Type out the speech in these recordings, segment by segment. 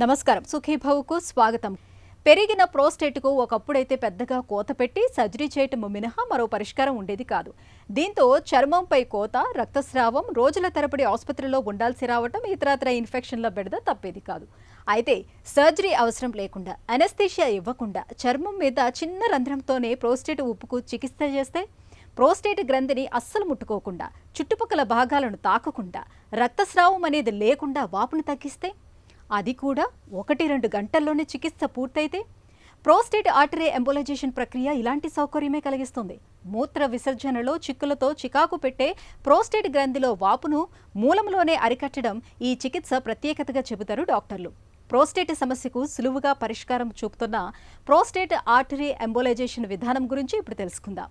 నమస్కారం. సుఖీభవకు స్వాగతం. పెరిగిన ప్రోస్టేట్కు ఒకప్పుడైతే పెద్దగా కోత పెట్టి సర్జరీ చేయటం మినహా మరో పరిష్కారం ఉండేది కాదు. దీంతో చర్మంపై కోత, రక్తస్రావం, రోజుల తరబడి ఆసుపత్రిలో ఉండాల్సి రావటం, ఇతరత్ర ఇన్ఫెక్షన్ల బెడద తప్పేది కాదు. అయితే సర్జరీ అవసరం లేకుండా, అనస్థీషియా ఇవ్వకుండా చర్మం మీద చిన్న రంధ్రంతోనే ప్రోస్టేట్ ఉప్పుకు చికిత్స చేస్తే, ప్రోస్టేట్ గ్రంథిని అస్సలు ముట్టుకోకుండా, చుట్టుపక్కల భాగాలను తాకకుండా, రక్తస్రావం అనేది లేకుండా వాపును తగ్గిస్తే, అది కూడా 1-2 గంటల్లోనే చికిత్స పూర్తయితే, ప్రోస్టేట్ ఆర్టరీ ఎంబోలైజేషన్ ప్రక్రియ ఇలాంటి సౌకర్యమే కలిగిస్తుంది. మూత్ర విసర్జనలో చిక్కులతో చికాకు పెట్టే ప్రోస్టేట్ గ్రంథిలో వాపును మూలంలోనే అరికట్టడం ఈ చికిత్స ప్రత్యేకతగా చెబుతారు డాక్టర్లు. ప్రోస్టేట్ సమస్యకు సులువుగా పరిష్కారం చూపుతున్న ప్రోస్టేట్ ఆర్టరీ ఎంబోలైజేషన్ విధానం గురించి ఇప్పుడు తెలుసుకుందాం.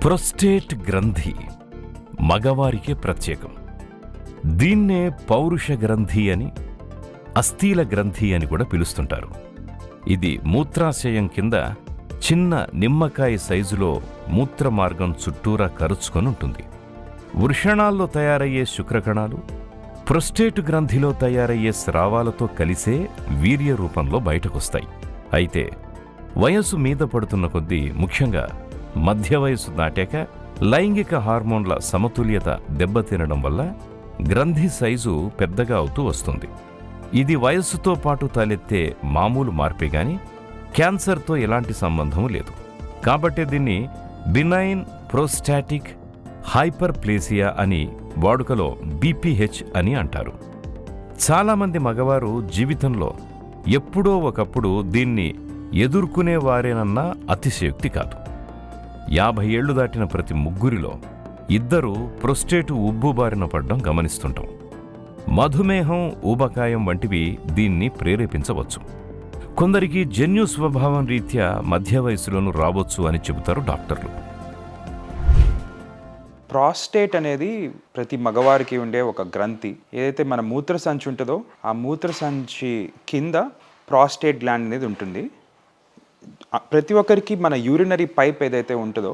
ప్రోస్టేట్ గ్రంథి మగవారికే ప్రత్యేకం. దీన్నే పౌరుష గ్రంథి అని, అస్థీల గ్రంథి అని కూడా పిలుస్తుంటారు. ఇది మూత్రాశయం కింద చిన్న నిమ్మకాయ సైజులో మూత్ర మార్గం చుట్టూరా కరుచుకొని ఉంటుంది. వృషణాల్లో తయారయ్యే శుక్రకణాలు ప్రోస్టేట్ గ్రంథిలో తయారయ్యే స్రావాలతో కలిసే వీర్య రూపంలో బయటకొస్తాయి. అయితే వయసు మీద పడుతున్న కొద్దీ, ముఖ్యంగా మధ్య వయసు దాటాక లైంగిక హార్మోన్ల సమతుల్యత దెబ్బతినడం వల్ల గ్రంథి సైజు పెద్దగా అవుతూ వస్తుంది. ఇది వయస్సుతో పాటు తలెత్తే మామూలు మార్పే గాని క్యాన్సర్తో ఎలాంటి సంబంధం లేదు. కాబట్టి దీన్ని బినైన్ ప్రోస్టాటిక్ హైపర్ప్లేసియా అని వాడుకలో BPH అని అంటారు. చాలామంది మగవారు జీవితంలో ఎప్పుడో ఒకప్పుడు దీన్ని ఎదుర్కొనేవారేనన్నా అతిశయోక్తి కాదు. 50 ఏళ్లు దాటిన ప్రతి ముగ్గురిలో 2 ప్రోస్టేటు ఉబ్బు బారిన పడ్డం గమనిస్తుంటాం. మధుమేహం, ఊబకాయం వంటివి దీన్ని ప్రేరేపించవచ్చు. కొందరికి జన్యు స్వభావం రీత్యా మధ్య వయసులోనూ రావచ్చు అని చెబుతారు డాక్టర్లు. ప్రాస్టేట్ అనేది ప్రతి మగవారికి ఉండే ఒక గ్రంథి. ఏదైతే మన మూత్ర సంచి ఉంటుందో ఆ మూత్ర సంచి కింద ప్రాస్టేట్ గ్లాండ్ అనేది ఉంటుంది. ప్రతి ఒక్కరికి మన యూరినరీ పైప్ ఏదైతే ఉంటుందో,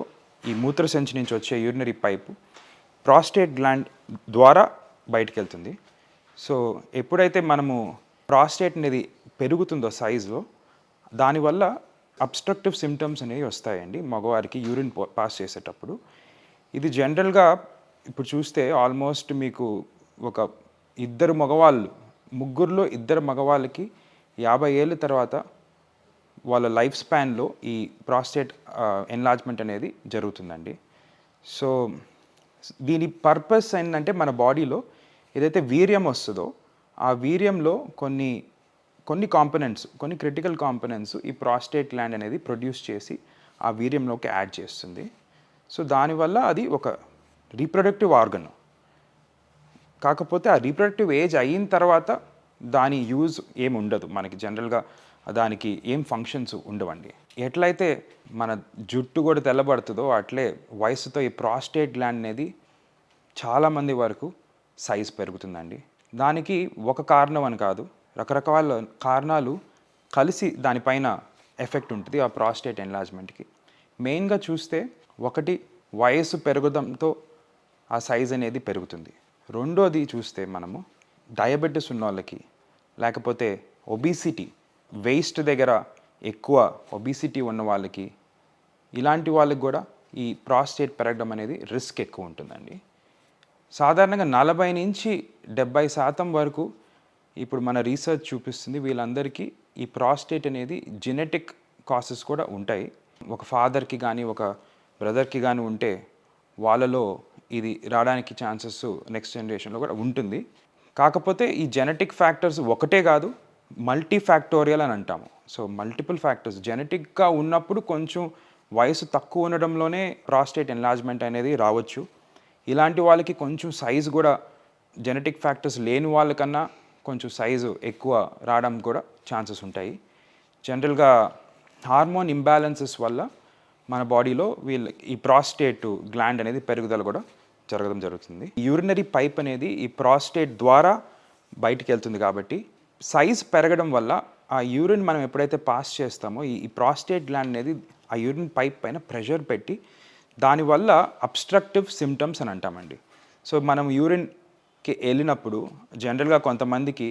ఈ మూత్ర సంచి నుంచి వచ్చే యూరినరీ పైపు ప్రాస్టేట్ గ్లాండ్ ద్వారా బయటికి వెళ్తుంది. సో ఎప్పుడైతే మనము ప్రాస్టేట్ అనేది పెరుగుతుందో సైజులో, దానివల్ల అబ్స్ట్రక్టివ్ సిమ్టమ్స్ అనేవి వస్తాయండి మగవారికి యూరిన్ పాస్ చేసేటప్పుడు. ఇది జనరల్గా ఇప్పుడు చూస్తే ఆల్మోస్ట్ మీకు ఒక 2 మగవాళ్ళు, ముగ్గురులో 2 మగవాళ్ళకి 50 ఏళ్ళ తర్వాత వాళ్ళ లైఫ్ స్పాన్లో ఈ ప్రాస్టేట్ ఎన్లార్జ్మెంట్ అనేది జరుగుతుందండి. సో దీని పర్పస్ ఏంటంటే, మన బాడీలో ఏదైతే వీర్యం వస్తుందో ఆ వీర్యంలో కొన్ని కాంపోనెంట్స్, కొన్ని క్రిటికల్ కాంపోనెంట్స్ ఈ ప్రాస్టేట్ గ్లాండ్ అనేది ప్రొడ్యూస్ చేసి ఆ వీర్యంలోకి యాడ్ చేస్తుంది. సో దానివల్ల అది ఒక రీప్రొడక్టివ్ ఆర్గన్. కాకపోతే ఆ రీప్రొడక్టివ్ ఏజ్ అయిన తర్వాత దాని యూజ్ ఏమి ఉండదు మనకి. జనరల్గా దానికి ఏం ఫంక్షన్స్ ఉండవండి. ఎట్లయితే మన జుట్టు కూడా తెల్లబడుతుందో అట్లే వయసుతో ఈ ప్రాస్టేట్ గ్లాండ్ అనేది చాలామంది వరకు సైజ్ పెరుగుతుందండి. దానికి ఒక కారణం అని కాదు, రకరకాల కారణాలు కలిసి దానిపైన ఎఫెక్ట్ ఉంటుంది ఆ ప్రాస్టేట్ ఎన్లార్జ్మెంట్కి. మెయిన్గా చూస్తే, ఒకటి వయసు పెరగడంతో ఆ సైజ్ అనేది పెరుగుతుంది. రెండోది చూస్తే మనము డయాబెటీస్ ఉన్న వాళ్ళకి, లేకపోతే ఒబిసిటీ, వేస్ట్ దగ్గర ఎక్కువ ఒబిసిటీ ఉన్న వాళ్ళకి, ఇలాంటి వాళ్ళకి కూడా ఈ ప్రాస్టేట్ పెరగడం అనేది రిస్క్ ఎక్కువ ఉంటుందండి. సాధారణంగా 40 నుంచి 70% వరకు ఇప్పుడు మన రీసెర్చ్ చూపిస్తుంది వీళ్ళందరికీ ఈ ప్రాస్టేట్ అనేది జెనెటిక్ కాసెస్ కూడా ఉంటాయి. ఒక ఫాదర్కి కానీ ఒక బ్రదర్కి కానీ ఉంటే వాళ్ళలో ఇది రావడానికి ఛాన్సెస్ నెక్స్ట్ జనరేషన్లో కూడా ఉంటుంది. కాకపోతే ఈ జెనెటిక్ ఫ్యాక్టర్స్ ఒకటే కాదు, మల్టీ ఫ్యాక్టోరియల్ అని అంటాము. సో మల్టిపుల్ ఫ్యాక్టర్స్ జెనెటిక్గా ఉన్నప్పుడు కొంచెం వయసు తక్కువ ఉండడంలోనే ప్రాస్టేట్ ఎన్లార్జ్మెంట్ అనేది రావచ్చు. ఇలాంటి వాళ్ళకి కొంచెం సైజు కూడా జెనెటిక్ ఫ్యాక్టర్స్ లేని వాళ్ళకన్నా కొంచెం సైజు ఎక్కువ రావడం కూడా ఛాన్సెస్ ఉంటాయి. జనరల్గా హార్మోన్ ఇంబ్యాలెన్సెస్ వల్ల మన బాడీలో ఈ ప్రాస్టేట్ గ్లాండ్ అనేది పెరుగుదల కూడా జరగడం జరుగుతుంది. యూరినరీ పైప్ అనేది ఈ ప్రాస్టేట్ ద్వారా బయటికి వెళ్తుంది కాబట్టి సైజ్ పెరగడం వల్ల ఆ యూరిన్ మనం ఎప్పుడైతే పాస్ చేస్తామో ఈ ప్రాస్టేట్ గ్లాండ్ అనేది ఆ యూరిన్ పైప్ పైన ప్రెషర్ పెట్టి దానివల్ల అబ్స్ట్రక్టివ్ సిమ్టమ్స్ అని అంటామండి. సో మనం యూరిన్కి వెళ్ళినప్పుడు జనరల్గా కొంతమందికి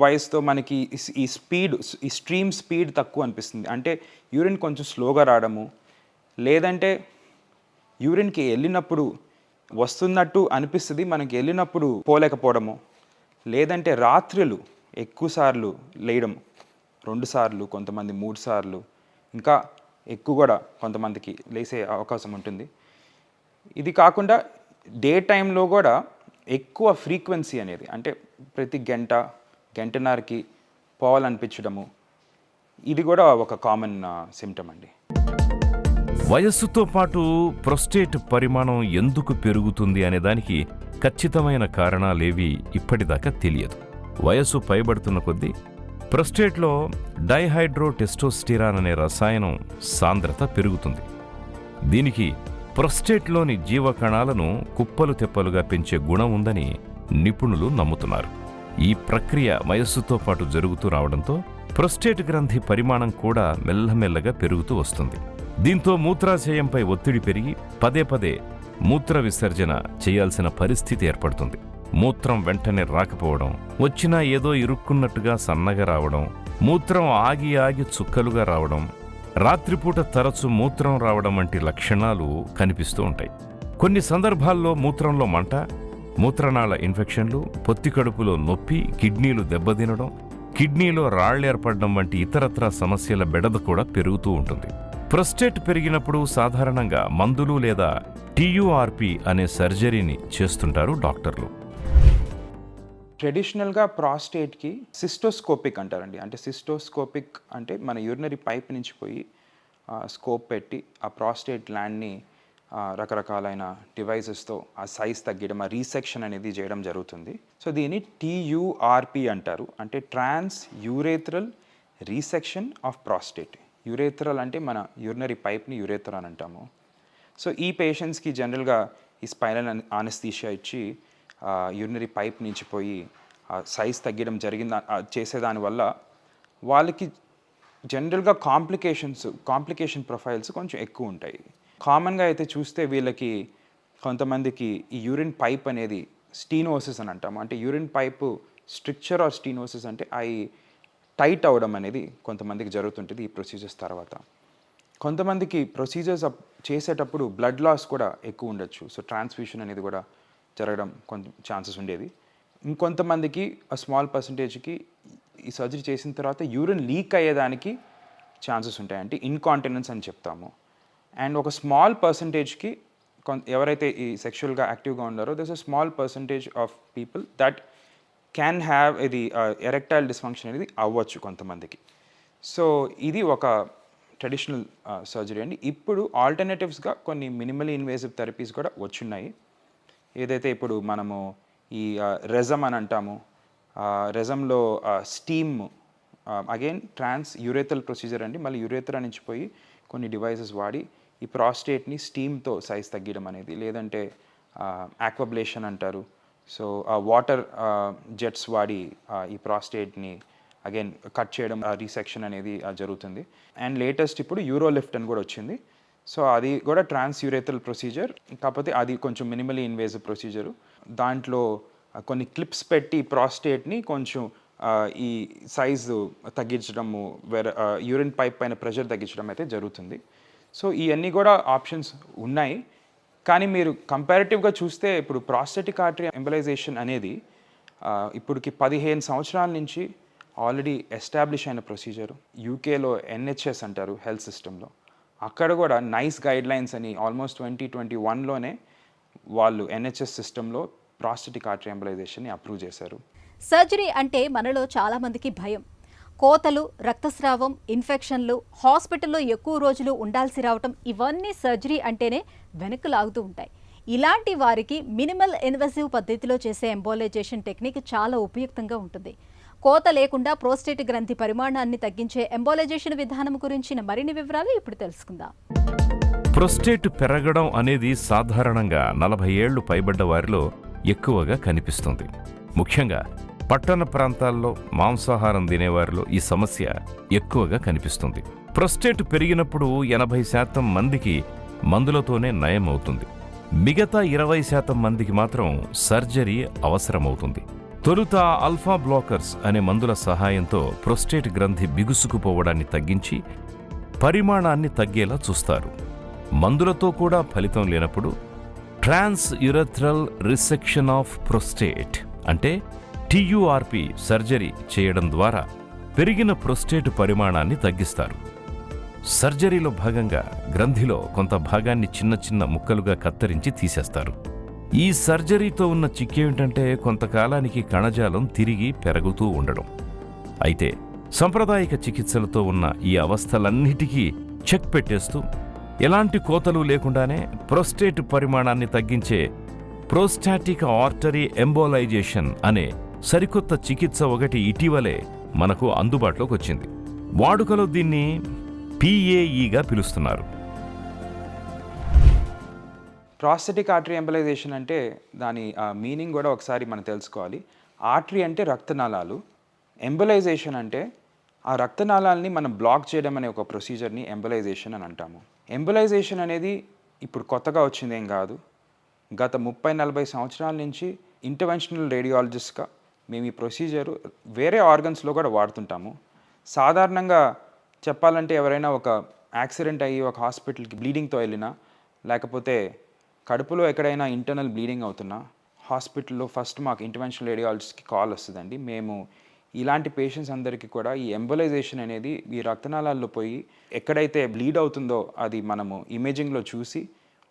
వయసుతో మనకి ఈ స్ట్రీమ్ స్పీడ్ తక్కువ అనిపిస్తుంది. అంటే యూరిన్ కొంచెం స్లోగా రావడము, లేదంటే యూరిన్కి వెళ్ళినప్పుడు వస్తున్నట్టు అనిపిస్తుంది, మనకి వెళ్ళినప్పుడు పోలేకపోవడము, లేదంటే రాత్రులు ఎక్కువసార్లు లేయడం, 2 సార్లు, కొంతమంది 3 సార్లు, ఇంకా ఎక్కువ కూడా కొంతమందికి లేసే అవకాశం ఉంటుంది. ఇది కాకుండా డే టైంలో కూడా ఎక్కువ ఫ్రీక్వెన్సీ అనేది, అంటే ప్రతి గంటన్నరకి పోవాలనిపించడము, ఇది కూడా ఒక కామన్ సిమ్టమ్ అండి. వయస్సుతో పాటు ప్రొస్టేట్ పరిమాణం ఎందుకు పెరుగుతుంది అనే దానికి ఖచ్చితమైన కారణాలేవి ఇప్పటిదాకా తెలియదు. వయస్సు పైబడుతున్న కొద్దీ ప్రొస్టేట్లో డైహైడ్రోటెస్టోస్టిరాన్ అనే రసాయనం సాంద్రత పెరుగుతుంది. దీనికి ప్రొస్టేట్లోని జీవకణాలను కుప్పలు తెప్పలుగా పెంచే గుణం ఉందని నిపుణులు నమ్ముతున్నారు. ఈ ప్రక్రియ వయస్సుతో పాటు జరుగుతూ రావడంతో ప్రొస్టేట్ గ్రంథి పరిమాణం కూడా మెల్లమెల్లగా పెరుగుతూ వస్తుంది. దీంతో మూత్రాశయంపై ఒత్తిడి పెరిగి పదే పదే మూత్ర విసర్జన చేయాల్సిన పరిస్థితి ఏర్పడుతుంది. మూత్రం వెంటనే రాకపోవడం, వచ్చినా ఏదో ఇరుక్కున్నట్టుగా సన్నగా రావడం, మూత్రం ఆగి ఆగి చుక్కలుగా రావడం, రాత్రిపూట తరచు మూత్రం రావడం వంటి లక్షణాలు కనిపిస్తూ ఉంటాయి. కొన్ని సందర్భాల్లో మూత్రంలో మంట, మూత్రనాళ ఇన్ఫెక్షన్లు, పొత్తికడుపులో నొప్పి, కిడ్నీలు దెబ్బతినడం, కిడ్నీలో రాళ్లేర్పడడం వంటి ఇతరత్రా సమస్యల బెడద కూడా పెరుగుతూ ఉంటుంది. ప్రొస్టేట్ పెరిగినప్పుడు సాధారణంగా మందులు లేదా టీయూఆర్పీ అనే సర్జరీని చేస్తుంటారు డాక్టర్లు. ట్రెడిషనల్గా ప్రాస్టేట్కి సిస్టోస్కోపిక్ అంటారండి. అంటే సిస్టోస్కోపిక్ అంటే మన యూరినరీ పైప్ నుంచి పోయి స్కోప్ పెట్టి ఆ ప్రాస్టేట్ ల్యాండ్ని రకరకాలైన డివైజెస్తో ఆ సైజ్ తగ్గడం, ఆ రీసెక్షన్ అనేది చేయడం జరుగుతుంది. సో దీన్ని టీయూఆర్పీ అంటారు, అంటే ట్రాన్స్ యూరేథ్రల్ రీసెక్షన్ ఆఫ్ ప్రాస్టేట్. యూరేథ్రల్ అంటే మన యూరినరీ పైప్ని యూరేథ్రా అని అంటాము. సో ఈ పేషెంట్స్కి జనరల్గా ఈ స్పైనల్ ఆనెస్థీషియా ఇచ్చి యూరినరీ పైప్ నుంచి పోయి సైజ్ తగ్గడం చేసేదానివల్ల వాళ్ళకి జనరల్గా కాంప్లికేషన్ ప్రొఫైల్స్ కొంచెం ఎక్కువ ఉంటాయి. కామన్గా అయితే చూస్తే వీళ్ళకి కొంతమందికి ఈ యూరిన్ పైప్ అనేది స్టీనోసిస్ అని అంటాము. అంటే urine pipe stricture or stenosis అంటే అవి టైట్ అవ్వడం అనేది కొంతమందికి జరుగుతుంటుంది ఈ ప్రొసీజర్స్ తర్వాత. కొంతమందికి ప్రొసీజర్స్ చేసేటప్పుడు బ్లడ్ లాస్ కూడా ఎక్కువ ఉండొచ్చు. సో ట్రాన్స్ఫ్యూషన్ అనేది కూడా జరగడం కొంత ఛాన్సెస్ ఉండేది. ఇంకొంతమందికి స్మాల్ పర్సంటేజ్కి ఈ సర్జరీ చేసిన తర్వాత యూరిన్ లీక్ అయ్యేదానికి ఛాన్సెస్ ఉంటాయి, అంటే ఇన్కాంటినెన్స్ అని చెప్తాము. అండ్ ఒక స్మాల్ పర్సంటేజ్కి ఎవరైతే ఈ సెక్షువల్గా యాక్టివ్గా ఉన్నారో దర్స్ a small percentage of people that can have ఇది ఎరెక్టైల్ డిస్ఫంక్షన్ అనేది అవ్వచ్చు కొంతమందికి. సో ఇది ఒక ట్రెడిషనల్ సర్జరీ అండి. ఇప్పుడు ఆల్టర్నేటివ్స్గా కొన్ని మినిమలీ ఇన్వేసివ్ థెరపీస్ కూడా వచ్చున్నాయి. ఏదైతే ఇప్పుడు మనము ఈ రెజమ్ అని అంటాము, రెజంలో స్టీమ్ అగైన్ ట్రాన్స్ యూరేథల్ ప్రొసీజర్ అండి. మళ్ళీ యూరేథ్రా నుంచి పోయి కొన్ని డివైసెస్ వాడి ఈ ప్రాస్టేట్ని స్టీమ్తో సైజ్ తగ్గడం అనేది, లేదంటే ఆక్వాబ్లేషన్ అంటారు. సో వాటర్ జెట్స్ వాడి ఈ ప్రాస్టేట్ని అగైన్ కట్ చేయడం, రీసెక్షన్ అనేది జరుగుతుంది. అండ్ లేటెస్ట్ ఇప్పుడు యూరోలిఫ్ట్ అని కూడా వచ్చింది. సో అది కూడా ట్రాన్స్ యూరేథల్ ప్రొసీజర్, కాకపోతే అది కొంచెం మినిమలీ ఇన్వేసివ్ ప్రొసీజరు. దాంట్లో కొన్ని క్లిప్స్ పెట్టి ప్రాస్టేట్ని కొంచెం ఈ సైజు తగ్గించడము, యూరిన్ పైప్ పైన ప్రెషర్ తగ్గించడం అయితే జరుగుతుంది. సో ఇవన్నీ కూడా ఆప్షన్స్ ఉన్నాయి. కానీ మీరు కంపారిటివ్గా చూస్తే ఇప్పుడు ప్రాస్టెటిక్ ఆర్టరీ ఎంబలైజేషన్ అనేది ఇప్పటికి 15 సంవత్సరాల నుంచి ఆల్రెడీ ఎస్టాబ్లిష్ అయిన ప్రొసీజరు. యూకేలో NHS అంటారు హెల్త్ సిస్టంలో, అక్కడ కూడా నైస్ గైడ్లైన్స్ అని ఆల్మోస్ట్ 2021లోనే వాళ్ళు NHS సిస్టంలో ప్రాస్టెటిక్ ఆర్టరీ ఎంబలైజేషన్ని అప్రూవ్ చేశారు. సర్జరీ అంటే మనలో చాలామందికి భయం. కోతలు, రక్తస్రావం, ఇన్ఫెక్షన్లు, హాస్పిటల్లో ఎక్కువ రోజులు ఉండాల్సి రావటం, ఇవన్నీ సర్జరీ అంటేనే వెనక్కి లాగుతూ ఉంటాయి. ఇలాంటి వారికి మినిమల్ ఇన్వెసివ్ పద్ధతిలో చేసే ఎంబోలైజేషన్ టెక్నిక్ చాలా ఉపయుక్తంగా ఉంటుంది. కోత లేకుండా ప్రోస్టేట్ గ్రంథి పరిమాణాన్ని తగ్గించే ఎంబోలైజేషన్ విధానం గురించిన మరిన్ని వివరాలు ఇప్పుడు తెలుసుకుందాం. ప్రొస్టేట్ పెరగడం అనేది సాధారణంగా 40 ఏళ్లు పైబడ్డ వారిలో ఎక్కువగా కనిపిస్తుంది. ముఖ్యంగా పట్టణ ప్రాంతాల్లో మాంసాహారం తినేవారిలో ఈ సమస్య ఎక్కువగా కనిపిస్తుంది. ప్రొస్టేట్ పెరిగినప్పుడు 80% మందికి మందులతోనే నయం అవుతుంది. మిగతా 20% మందికి మాత్రం సర్జరీ అవసరమవుతుంది. తొలుత ఆల్ఫా బ్లాకర్స్ అనే మందుల సహాయంతో ప్రోస్టేట్ గ్రంథి బిగుసుకుపోవడాన్ని తగ్గించి పరిమాణాన్ని తగ్గేలా చూస్తారు. మందులతో కూడా ఫలితం లేనప్పుడు ట్రాన్స్ యురెథ్రల్ రిసెక్షన్ ఆఫ్ ప్రోస్టేట్ అంటే TURP సర్జరీ చేయడం ద్వారా పెరిగిన ప్రోస్టేట్ పరిమాణాన్ని తగ్గిస్తారు. సర్జరీలో భాగంగా గ్రంథిలో కొంత భాగాన్ని చిన్న చిన్న ముక్కలుగా కత్తిరించి తీసేస్తారు. ఈ సర్జరీతో ఉన్న చిక్కేమిటంటే కొంతకాలానికి కణజాలం తిరిగి పెరుగుతూ ఉండడం. అయితే సాంప్రదాయిక చికిత్సలతో ఉన్న ఈ అవస్థలన్నిటికీ చెక్ పెట్టేస్తూ ఎలాంటి కోతలు లేకుండానే ప్రోస్టేట్ పరిమాణాన్ని తగ్గించే ప్రోస్టాటిక్ ఆర్టరీ ఎంబోలైజేషన్ అనే సరికొత్త చికిత్స ఒకటి ఇటీవలే మనకు అందుబాటులోకి వచ్చింది. వాడుకలో దీన్ని PAEగా పిలుస్తున్నారు. ప్రాస్థెటిక్ ఆర్టరీ ఎంబలైజేషన్ అంటే దాని మీనింగ్ కూడా ఒకసారి మనం తెలుసుకోవాలి. ఆర్టరీ అంటే రక్తనాళాలు, ఎంబలైజేషన్ అంటే ఆ రక్తనాళాలని మనం బ్లాక్ చేయడం అనే ఒక ప్రొసీజర్ని ఎంబలైజేషన్ అని అంటాము. ఎంబలైజేషన్ అనేది ఇప్పుడు కొత్తగా వచ్చిందేం కాదు. గత 30-40 సంవత్సరాల నుంచి ఇంటర్వెన్షనల్ రేడియాలజిస్ట్గా మేము ఈ ప్రొసీజరు వేరే ఆర్గన్స్లో కూడా వాడుతుంటాము. సాధారణంగా చెప్పాలంటే ఎవరైనా ఒక యాక్సిడెంట్ అయ్యి ఒక హాస్పిటల్కి బ్లీడింగ్తో వెళ్ళినా, లేకపోతే కడుపులో ఎక్కడైనా ఇంటర్నల్ బ్లీడింగ్ అవుతున్నా హాస్పిటల్లో ఫస్ట్ మాకు ఇంటర్వెన్షనల్ రేడియాలజిస్ట్కి కాల్ వస్తుందండి. మేము ఇలాంటి పేషెంట్స్ అందరికీ కూడా ఈ ఎంబలైజేషన్ అనేది ఈ రక్తనాళాల్లో పోయి ఎక్కడైతే బ్లీడ్ అవుతుందో అది మనము ఇమేజింగ్లో చూసి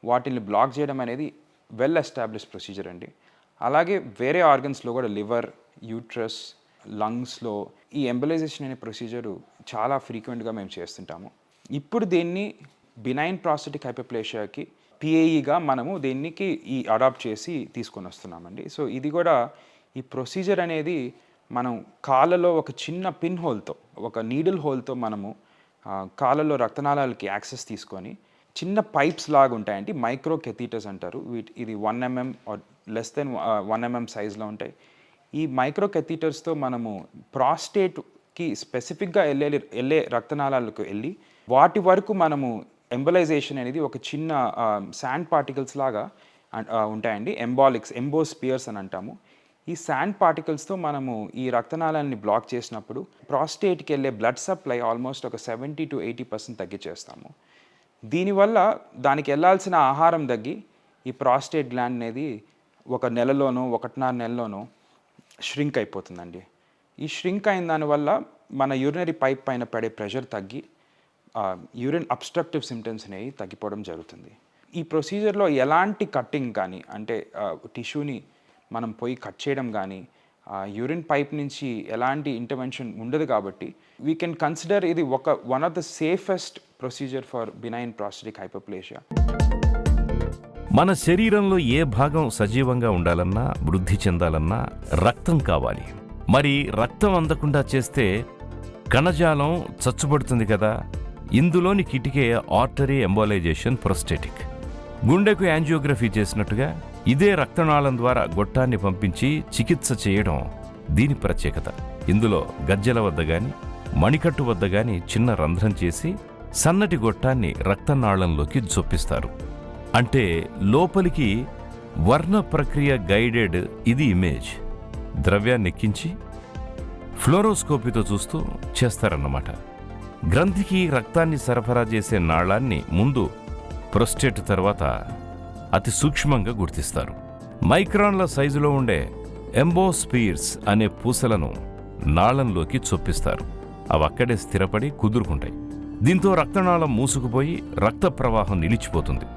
వాటిని బ్లాక్ చేయడం అనేది వెల్ ఎస్టాబ్లిష్ ప్రొసీజర్ అండి. అలాగే వేరే ఆర్గన్స్లో కూడా లివర్, యూట్రస్, లంగ్స్లో ఈ ఎంబలైజేషన్ అనే ప్రొసీజరు చాలా ఫ్రీక్వెంట్గా మేము చేస్తుంటాము. ఇప్పుడు దీన్ని బినైన్ ప్రాస్థెటిక్ హైపర్ప్లేషియాకి PAEగా మనము దీనికి అడాప్ట్ చేసి తీసుకొని వస్తున్నామండి. సో ఇది కూడా ఈ ప్రొసీజర్ అనేది మనం కాళ్ళలో ఒక చిన్న పిన్ హోల్తో, ఒక నీడిల్ హోల్తో మనము కాళ్ళలో రక్తనాళాలకి యాక్సెస్ తీసుకొని చిన్న పైప్స్ లాగా ఉంటాయండి, మైక్రో కెథీటర్స్ అంటారు. ఇది 1 mm or less than 1 mm సైజ్లో ఉంటాయి. ఈ మైక్రో కెథీటర్స్తో మనము ప్రాస్టేట్కి స్పెసిఫిక్గా వెళ్ళే రక్తనాళాలకు వెళ్ళి వాటి వరకు మనము ఎంబలైజేషన్ అనేది ఒక చిన్న శాండ్ పార్టికల్స్ లాగా ఉంటాయండి, ఎంబోస్పియర్స్ అని అంటాము. ఈ శాండ్ పార్టికల్స్తో మనము ఈ రక్తనాళాన్ని బ్లాక్ చేసినప్పుడు ప్రాస్టేట్కి వెళ్ళే బ్లడ్ సప్లై ఆల్మోస్ట్ ఒక 70 to 80% తగ్గించేస్తాము. దీనివల్ల దానికి వెళ్ళాల్సిన ఆహారం తగ్గి ఈ ప్రాస్టేట్ గ్లాండ్ అనేది 1 నెలలోనో 1.5 నెలలోనో ష్రింక్ అయిపోతుందండి. ఈ ష్రింక్ అయిన దానివల్ల మన యూరినరీ పైప్ పైన పడే ప్రెషర్ తగ్గి యూరిన్ అబ్స్ట్రక్టివ్ సిమ్టమ్స్ అనేవి తగ్గిపోవడం జరుగుతుంది. ఈ ప్రొసీజర్లో ఎలాంటి కట్టింగ్ కానీ, అంటే టిష్యూని మనం పోయి కట్ చేయడం కానీ, యూరిన్ పైప్ నుంచి ఎలాంటి ఇంటర్వెన్షన్ ఉండదు. కాబట్టి వీ కెన్ కన్సిడర్ ఇది one of the safest procedure for benign prostatic hyperplasia. మన శరీరంలో ఏ భాగం సజీవంగా ఉండాలన్నా, వృద్ధి చెందాలన్నా రక్తం కావాలి. మరి రక్తం అందకుండా చేస్తే కణజాలం చచ్చుబడుతుంది కదా. ఇందులోని కిటికే ఆర్టరీ ఎంబోలైజేషన్ ప్రోస్టేటిక్. గుండెకు యాంజియోగ్రఫీ చేసినట్టుగా ఇదే రక్తనాళం ద్వారా గొట్టాన్ని పంపించి చికిత్స చేయడం దీని ప్రత్యేకత. ఇందులో గజ్జెల వద్ద గాని, మణికట్టు వద్ద గాని చిన్న రంధ్రం చేసి సన్నటి గొట్టాన్ని రక్తనాళంలోకి జొప్పిస్తారు. అంటే లోపలికి వర్ణ ప్రక్రియ గైడెడ్ ఇది ఇమేజ్. ద్రవ్యాన్ని ఎక్కించి ఫ్లోరోస్కోపీతో చూస్తూ చేస్తారన్నమాట. గ్రంథికి రక్తాన్ని సరఫరా చేసే నాళాన్ని ముందు ప్రోస్టేట్ తర్వాత అతి సూక్ష్మంగా గుర్తిస్తారు. మైక్రాన్ల సైజులో ఉండే ఎంబోస్పియర్స్ అనే పూసలను నాళంలోకి చొప్పిస్తారు. అవి అక్కడే స్థిరపడి కుదురుకుంటాయి. దీంతో రక్తనాళం మూసుకుపోయి రక్త ప్రవాహం నిలిచిపోతుంది.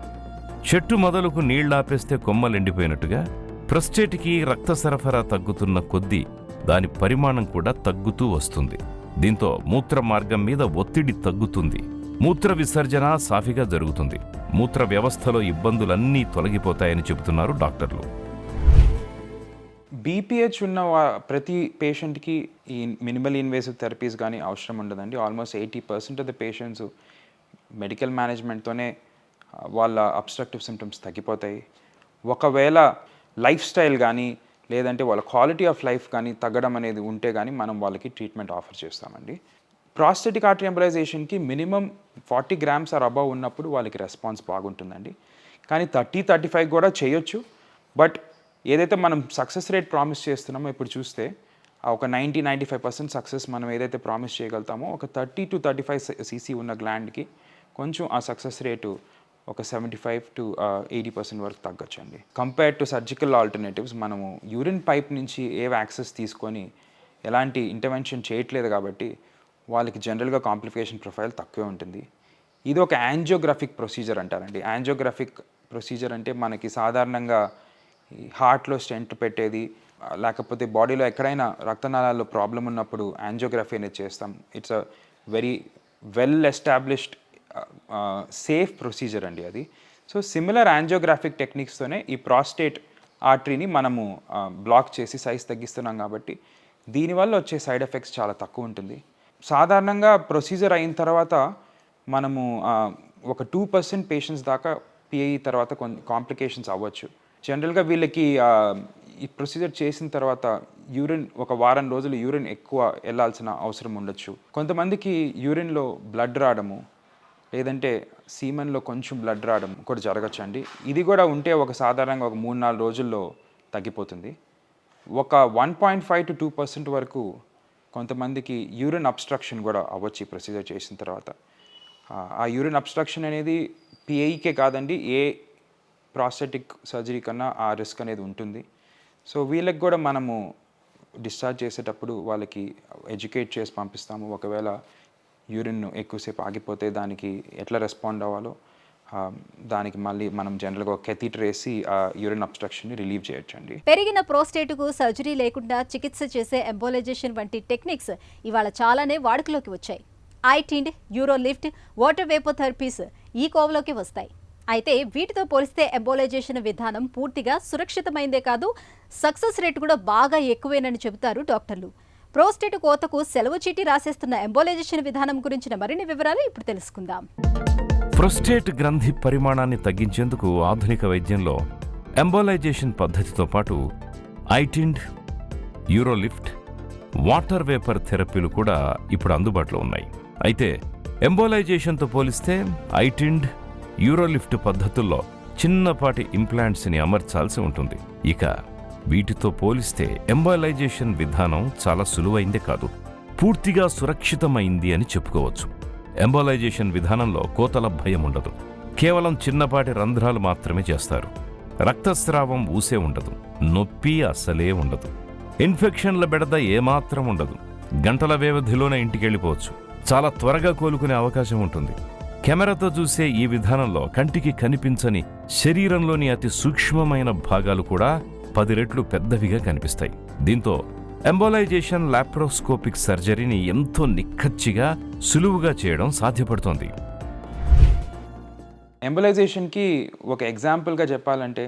చెట్టు మొదలుకు నీళ్లాపేస్తే కొమ్మలెండిపోయినట్టుగా ప్రోస్టేట్కి రక్త సరఫరా తగ్గుతున్న కొద్దీ దాని పరిమాణం కూడా తగ్గుతూ వస్తుంది. దీంతో మూత్ర మార్గం మీద ఒత్తిడి తగ్గుతుంది. మూత్ర విసర్జన సాఫీగా జరుగుతుంది. మూత్ర వ్యవస్థలో ఇబ్బందులన్నీ తొలగిపోతాయని చెబుతున్నారు డాక్టర్లు. BPH ఉన్న ప్రతి పేషెంట్కి ఈ మినిమల్ ఇన్వేసివ్ థెరపీస్ కానీ అవసరం ఉండదండి. Almost 80% of the patients medical మేనేజ్మెంట్తోనే వాళ్ళ అబ్స్ట్రక్టివ్ సిమ్టమ్స్ తగ్గిపోతాయి. ఒకవేళ లైఫ్ స్టైల్ కానీ లేదంటే వాళ్ళ క్వాలిటీ ఆఫ్ లైఫ్ కానీ తగ్గడం అనేది ఉంటే కానీ మనం వాళ్ళకి ట్రీట్మెంట్ ఆఫర్ చేస్తామండి. ప్రాస్థెటిక్ ఆర్టరీ ఎంబలైజేషన్కి మినిమం 40 grams ఆర్ అబవ్ ఉన్నప్పుడు వాళ్ళకి రెస్పాన్స్ బాగుంటుందండి. కానీ 30-35 కూడా చేయొచ్చు. బట్ ఏదైతే మనం సక్సెస్ రేట్ ప్రామిస్ చేస్తున్నామో ఇప్పుడు చూస్తే ఒక 90-95% సక్సెస్ మనం ఏదైతే ప్రామిస్ చేయగలుగుతామో ఒక 30-35 cc ఉన్న గ్లాండ్కి కొంచెం ఆ సక్సెస్ రేటు ఒక 75-80% వరకు తగ్గొచ్చండి. కంపేర్డ్ టు సర్జికల్ ఆల్టర్నేటివ్స్ మనము యూరిన్ పైప్ నుంచి యాక్సెస్ తీసుకొని ఎలాంటి ఇంటర్వెన్షన్ చేయట్లేదు కాబట్టి వాళ్ళకి జనరల్గా కాంప్లికేషన్ ప్రొఫైల్ తక్కువే ఉంటుంది. ఇది ఒక యాంజియోగ్రాఫిక్ ప్రొసీజర్ అంటారండి. యాంజియోగ్రాఫిక్ ప్రొసీజర్ అంటే మనకి సాధారణంగా హార్ట్లో స్టెంట్ పెట్టేది, లేకపోతే బాడీలో ఎక్కడైనా రక్తనాళాల్లో ప్రాబ్లం ఉన్నప్పుడు యాంజియోగ్రఫీ అనేది చేస్తాం. It's a very well established safe procedure అండి అది. సో సిమిలర్ యాంజియోగ్రాఫిక్ టెక్నిక్స్తోనే ఈ ప్రాస్టేట్ ఆర్టరీని మనము బ్లాక్ చేసి సైజ్ తగ్గిస్తున్నాం కాబట్టి దీనివల్ల వచ్చే సైడ్ ఎఫెక్ట్స్ చాలా తక్కువ ఉంటుంది. సాధారణంగా ప్రొసీజర్ అయిన తర్వాత మనము ఒక 2% పేషెంట్స్ దాకా పిఐఈ తర్వాత కొన్ని కాంప్లికేషన్స్ అవ్వచ్చు. జనరల్గా వీళ్ళకి ఈ ప్రొసీజర్ చేసిన తర్వాత యూరిన్ ఒక వారం రోజులు యూరిన్ ఎక్కువ వెళ్ళాల్సిన అవసరం ఉండొచ్చు. కొంతమందికి యూరిన్లో బ్లడ్ రావడము లేదంటే సీమెన్లో కొంచెం బ్లడ్ రావడం కూడా జరగచ్చండి. ఇది కూడా ఉంటే ఒక సాధారణంగా ఒక 3-4 రోజుల్లో తగ్గిపోతుంది. ఒక 1.5-2% వరకు కొంతమందికి యూరిన్ అబ్స్ట్రక్షన్ కూడా అవ్వచ్చు ఈ ప్రొసీజర్ చేసిన తర్వాత. ఆ యూరిన్ అబ్స్ట్రక్షన్ అనేది పిఐకే కాదండి, ఏ ప్రాస్థెటిక్ సర్జరీ కన్నా ఆ రిస్క్ అనేది ఉంటుంది. సో వీళ్ళకి కూడా మనము డిశ్చార్జ్ చేసేటప్పుడు వాళ్ళకి ఎడ్యుకేట్ చేసి పంపిస్తాము. ఒకవేళ యూరిన్ ఎక్కువసేపు ఆగిపోతే దానికి ఎట్లా రెస్పాండ్ అవ్వాలో దానికి మళ్ళీ మనం జనరల్గా ఒక కెథీటర్ వేసి ఆ యూరిన్ అబ్స్ట్రక్షన్ని రిలీవ్ చేయొచ్చండి. పెరిగిన ప్రోస్టేట్కు సర్జరీ లేకుండా చికిత్స చేసే ఎంబోలైజేషన్ వంటి టెక్నిక్స్ ఇవాళ చాలానే వాడుకలోకి వచ్చాయి. ఐటిండ్, యూరోలిఫ్ట్, వాటర్ వేపోథెరపీస్ ఈ కోవలోకి వస్తాయి. అయితే వీటితో పోలిస్తే ఎంబోలైజేషన్ విధానం పూర్తిగా సురక్షితమైందే కాదు, సక్సెస్ రేట్ కూడా బాగా ఎక్కువేనని చెబుతారు డాక్టర్లు. ప్రోస్టేట్ కోతకు సెలవు చీటీ రాసేస్తున్న ఎంబోలైజేషన్ విధానం గురించిన మరిన్ని వివరాలు ఇప్పుడు తెలుసుకుందాం. ప్రోస్టేట్ గ్రంథి పరిమాణాన్ని తగ్గించేందుకు ఆధునిక వైద్యంలో ఎంబోలైజేషన్ పద్ధతితో పాటు ఐటిండ్, యూరోలిఫ్ట్, వాటర్ వేపర్ థెరపీలు కూడా ఇప్పుడు అందుబాటులో ఉన్నాయి. అయితే ఎంబోలైజేషన్తో పోలిస్తే ఐటిండ్, యూరోలిఫ్ట్ పద్ధతుల్లో చిన్నపాటి ఇంప్లాంట్స్ని అమర్చాల్సి ఉంటుంది. ఇక వీటితో పోలిస్తే ఎంబోలైజేషన్ విధానం చాలా సులువైందే కాదు, పూర్తిగా సురక్షితమైంది అని చెప్పుకోవచ్చు. ఎంబోలైజేషన్ విధానంలో కోతల భయం ఉండదు, కేవలం చిన్నపాటి రంధ్రాలు మాత్రమే చేస్తారు. రక్తస్రావం ఊసే ఉండదు, నొప్పి అస్సలే ఉండదు, ఇన్ఫెక్షన్ల బెడద ఏమాత్రం ఉండదు. గంటల వ్యవధిలోనే ఇంటికెళ్ళిపోవచ్చు. చాలా త్వరగా కోలుకునే అవకాశం ఉంటుంది. కెమెరాతో చూసే ఈ విధానంలో కంటికి కనిపించని శరీరంలోని అతి సూక్ష్మమైన భాగాలు కూడా 10 రెట్లు పెద్దవిగా కనిపిస్తాయి. దీంతో ఎంబోలైజేషన్ లాప్రోస్కోపిక్ సర్జరీని ఎంతో నిక్కచ్చిగా, సులువుగా చేయడం సాధ్యపడుతోంది. ఎంబోలైజేషన్కి ఒక ఎగ్జాంపుల్గా చెప్పాలంటే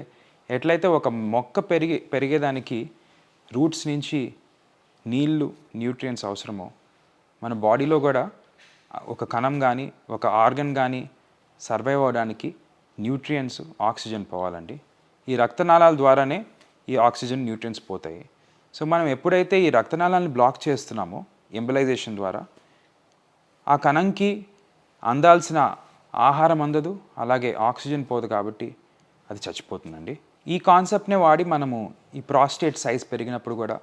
ఎట్లయితే ఒక మొక్క పెరిగేదానికి రూట్స్ నుంచి నీళ్లు, న్యూట్రియంట్స్ అవసరమో మన బాడీలో కూడా ఒక కణం కానీ ఒక ఆర్గన్ కానీ సర్వైవ్ అవ్వడానికి న్యూట్రియంట్స్, ఆక్సిజన్ పోవాలండి. ఈ రక్తనాళాల ద్వారానే ఈ ఆక్సిజన్, న్యూట్రియంట్స్ పోతాయి. సో మనం ఎప్పుడైతే ఈ రక్తనాళాలను బ్లాక్ చేస్తున్నామో ఎంబోలైజేషన్ ద్వారా ఆ కణంకి అందాల్సిన ఆహారం అందదు, అలాగే ఆక్సిజన్ పోదు, కాబట్టి అది చచ్చిపోతుందండి. ఈ కాన్సెప్ట్నే వాడి మనము ఈ ప్రాస్టేట్ సైజ్ పెరిగినప్పుడు కూడా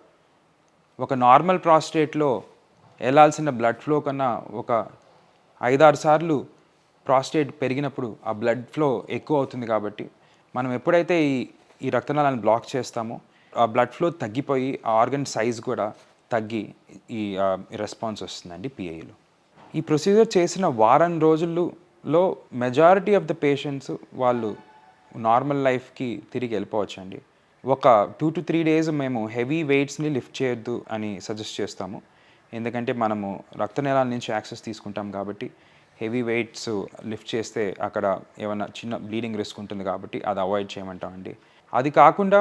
ఒక నార్మల్ ప్రాస్టేట్లో వెళ్ళాల్సిన బ్లడ్ ఫ్లో కన్నా ఒక 5-6 సార్లు ప్రాస్టేట్ పెరిగినప్పుడు ఆ బ్లడ్ ఫ్లో ఎక్కువ అవుతుంది. కాబట్టి మనం ఎప్పుడైతే ఈ రక్తనాళాలను బ్లాక్ చేస్తామో ఆ బ్లడ్ ఫ్లో తగ్గిపోయి ఆ ఆర్గన్ సైజ్ కూడా తగ్గి ఈ రెస్పాన్స్ వస్తుందండి పిఐలో. ఈ ప్రొసీజర్ చేసిన వారం రోజుల్లో మెజారిటీ ఆఫ్ ద పేషెంట్స్ వాళ్ళు నార్మల్ లైఫ్కి తిరిగి వెళ్ళిపోవచ్చండి. ఒక 2 to 3 days మేము హెవీ వెయిట్స్ని లిఫ్ట్ చేయొద్దు అని సజెస్ట్ చేస్తాము. ఎందుకంటే మనము రక్తనాళాల నుంచి యాక్సెస్ తీసుకుంటాం కాబట్టి హెవీ వెయిట్స్ లిఫ్ట్ చేస్తే అక్కడ ఏమైనా చిన్న బ్లీడింగ్ రిస్క్ ఉంటుంది కాబట్టి అది అవాయిడ్ చేయమంటామండి. అది కాకుండా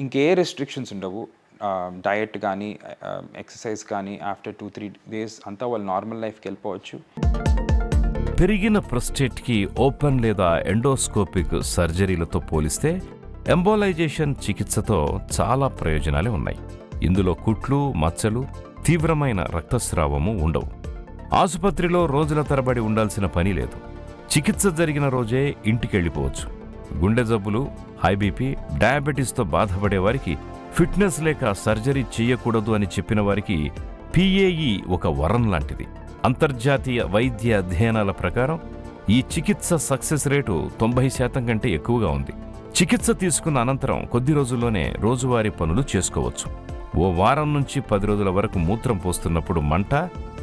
ఇంకే రెస్ట్రిక్షన్స్ ఉండవు. డయట్ కానీ ఎక్సర్సైజ్ కానీ ఆఫ్టర్ 2-3 days అంతా వాళ్ళు నార్మల్ లైఫ్కి వెళ్ళిపోవచ్చు. పెరిగిన ప్రోస్టేట్కి ఓపెన్ లేదా ఎండోస్కోపిక్ సర్జరీలతో పోలిస్తే ఎంబోలైజేషన్ చికిత్సతో చాలా ప్రయోజనాలే ఉన్నాయి. ఇందులో కుట్లు, మచ్చలు, తీవ్రమైన రక్తస్రావము ఉండవు. ఆసుపత్రిలో రోజుల తరబడి ఉండాల్సిన పని లేదు. చికిత్స జరిగిన రోజే ఇంటికెళ్ళిపోవచ్చు. గుండె జబ్బులు, హై బీపీ, డయాబెటీస్తో బాధపడే వారికి, ఫిట్నెస్ లేక సర్జరీ చేయకూడదు అని చెప్పిన వారికి PAE ఒక వరం లాంటిది. అంతర్జాతీయ వైద్య అధ్యయనాల ప్రకారం ఈ చికిత్స సక్సెస్ రేటు 90% కంటే ఎక్కువగా ఉంది. చికిత్స తీసుకున్న అనంతరం కొద్ది రోజుల్లోనే రోజువారీ పనులు చేసుకోవచ్చు. ఓ వారం నుంచి 10 రోజుల వరకు మూత్రం పోస్తున్నప్పుడు మంట,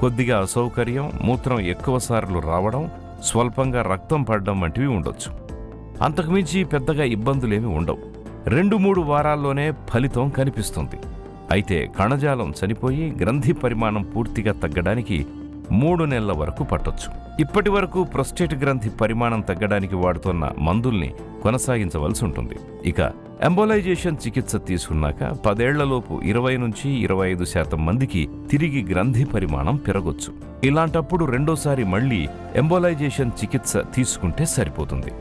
కొద్దిగా అసౌకర్యం, మూత్రం ఎక్కువసార్లు రావడం, స్వల్పంగా రక్తం పడడం వంటివి ఉండొచ్చు. అంతకుమించి పెద్దగా ఇబ్బందులేమీ ఉండవు. 2-3 వారాల్లోనే ఫలితం కనిపిస్తుంది. అయితే కణజాలం చనిపోయి గ్రంథి పరిమాణం పూర్తిగా తగ్గడానికి 3 నెలల వరకు పట్టొచ్చు. ఇప్పటి వరకు ప్రొస్టేట్ గ్రంథి పరిమాణం తగ్గడానికి వాడుతున్న మందుల్ని కొనసాగించవలసి ఉంటుంది. ఇక ఎంబోలైజేషన్ చికిత్స తీసుకున్నాక 10 ఏళ్లలోపు 20-25% మందికి తిరిగి గ్రంథి పరిమాణం పెరగొచ్చు. ఇలాంటప్పుడు రెండోసారి మళ్లీ ఎంబోలైజేషన్ చికిత్స తీసుకుంటే సరిపోతుంది.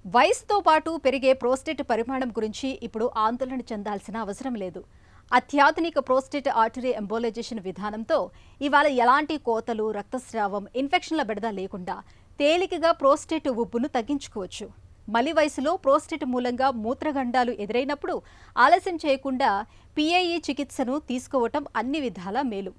వయసుతో పాటు పెరిగే ప్రోస్టేట్ పరిమాణం గురించి ఇప్పుడు ఆందోళన చెందాల్సిన అవసరం లేదు. అత్యాధునిక ప్రోస్టేట్ ఆర్టరీ ఎంబోలైజేషన్ విధానంతో ఇవాళ ఎలాంటి కోతలు, రక్తస్రావం, ఇన్ఫెక్షన్ల బెడద లేకుండా తేలికగా ప్రోస్టేట్ ఉబ్బును తగ్గించుకోవచ్చు. మలి వయసులో ప్రోస్టేట్ మూలంగా మూత్రగండాలు ఎదురైనప్పుడు ఆలస్యం చేయకుండా PAE చికిత్సను తీసుకోవటం అన్ని విధాలా మేలు.